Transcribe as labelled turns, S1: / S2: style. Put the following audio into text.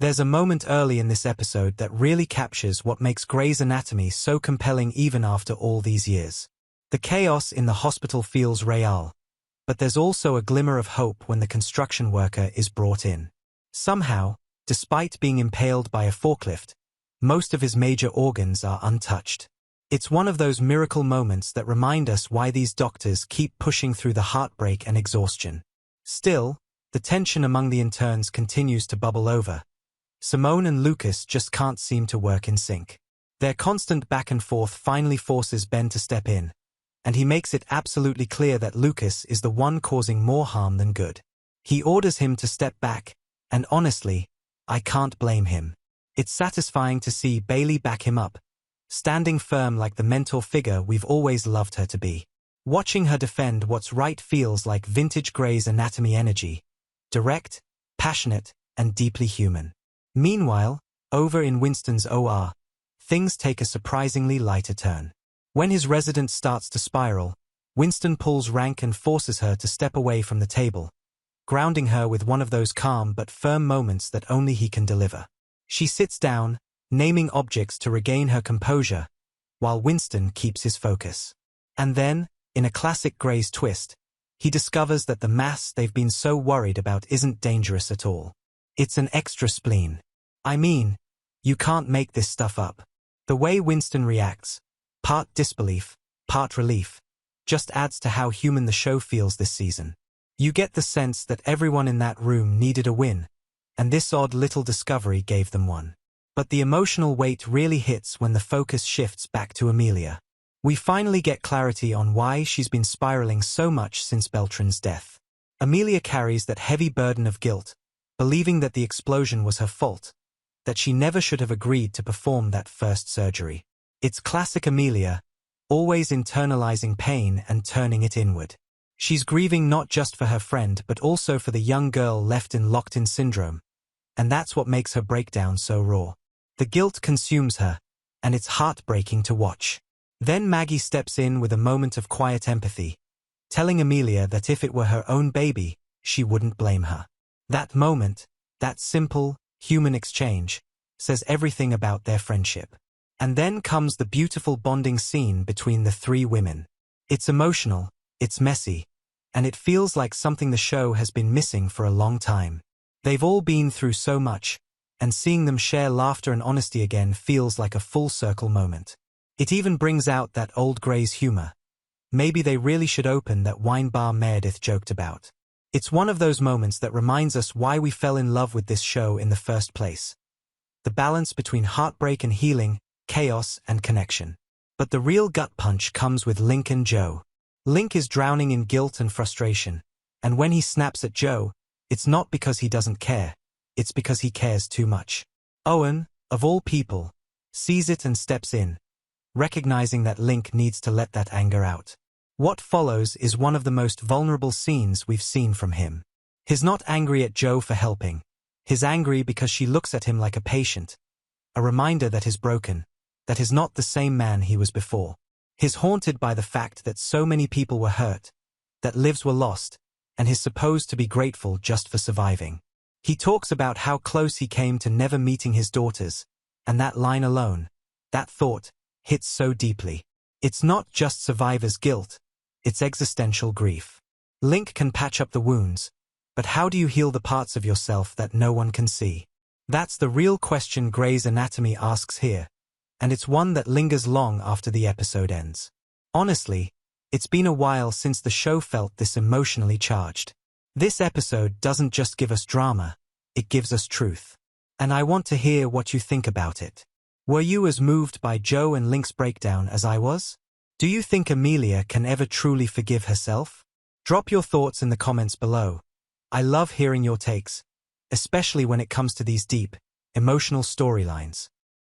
S1: There's a moment early in this episode that really captures what makes Grey's Anatomy so compelling even after all these years. The chaos in the hospital feels real, but there's also a glimmer of hope when the construction worker is brought in. Somehow, despite being impaled by a forklift, most of his major organs are untouched. It's one of those miracle moments that remind us why these doctors keep pushing through the heartbreak and exhaustion. Still, the tension among the interns continues to bubble over. Simone and Lucas just can't seem to work in sync. Their constant back and forth finally forces Ben to step in, and he makes it absolutely clear that Lucas is the one causing more harm than good. He orders him to step back, and honestly, I can't blame him. It's satisfying to see Bailey back him up, standing firm like the mentor figure we've always loved her to be. Watching her defend what's right feels like vintage Grey's Anatomy energy, direct, passionate, and deeply human. Meanwhile, over in Winston's OR, things take a surprisingly lighter turn. When his resident starts to spiral, Winston pulls rank and forces her to step away from the table, grounding her with one of those calm but firm moments that only he can deliver. She sits down, naming objects to regain her composure, while Winston keeps his focus. And then, in a classic Grey's twist, he discovers that the mass they've been so worried about isn't dangerous at all. It's an extra spleen. I mean, you can't make this stuff up. The way Winston reacts, part disbelief, part relief, just adds to how human the show feels this season. You get the sense that everyone in that room needed a win, and this odd little discovery gave them one. But the emotional weight really hits when the focus shifts back to Amelia. We finally get clarity on why she's been spiraling so much since Beltran's death. Amelia carries that heavy burden of guilt, believing that the explosion was her fault, that she never should have agreed to perform that first surgery. It's classic Amelia, always internalizing pain and turning it inward. She's grieving not just for her friend but also for the young girl left in locked-in syndrome, and that's what makes her breakdown so raw. The guilt consumes her, and it's heartbreaking to watch. Then Maggie steps in with a moment of quiet empathy, telling Amelia that if it were her own baby, she wouldn't blame her. That moment, that simple, human exchange, says everything about their friendship. And then comes the beautiful bonding scene between the three women. It's emotional, it's messy, and it feels like something the show has been missing for a long time. They've all been through so much, and seeing them share laughter and honesty again feels like a full-circle moment. It even brings out that old Grey's humor. Maybe they really should open that wine bar Meredith joked about. It's one of those moments that reminds us why we fell in love with this show in the first place. The balance between heartbreak and healing, chaos and connection. But the real gut punch comes with Link and Joe. Link is drowning in guilt and frustration, and when he snaps at Joe, it's not because he doesn't care, it's because he cares too much. Owen, of all people, sees it and steps in, recognizing that Link needs to let that anger out. What follows is one of the most vulnerable scenes we've seen from him. He's not angry at Joe for helping. He's angry because she looks at him like a patient, a reminder that he's broken, that he's not the same man he was before. He's haunted by the fact that so many people were hurt, that lives were lost, and he's supposed to be grateful just for surviving. He talks about how close he came to never meeting his daughters, and that line alone, that thought, hits so deeply. It's not just survivor's guilt, it's existential grief. Link can patch up the wounds, but how do you heal the parts of yourself that no one can see? That's the real question Grey's Anatomy asks here, and it's one that lingers long after the episode ends. Honestly, it's been a while since the show felt this emotionally charged. This episode doesn't just give us drama, it gives us truth. And I want to hear what you think about it. Were you as moved by Joe and Link's breakdown as I was? Do you think Amelia can ever truly forgive herself? Drop your thoughts in the comments below. I love hearing your takes, especially when it comes to these deep, emotional storylines.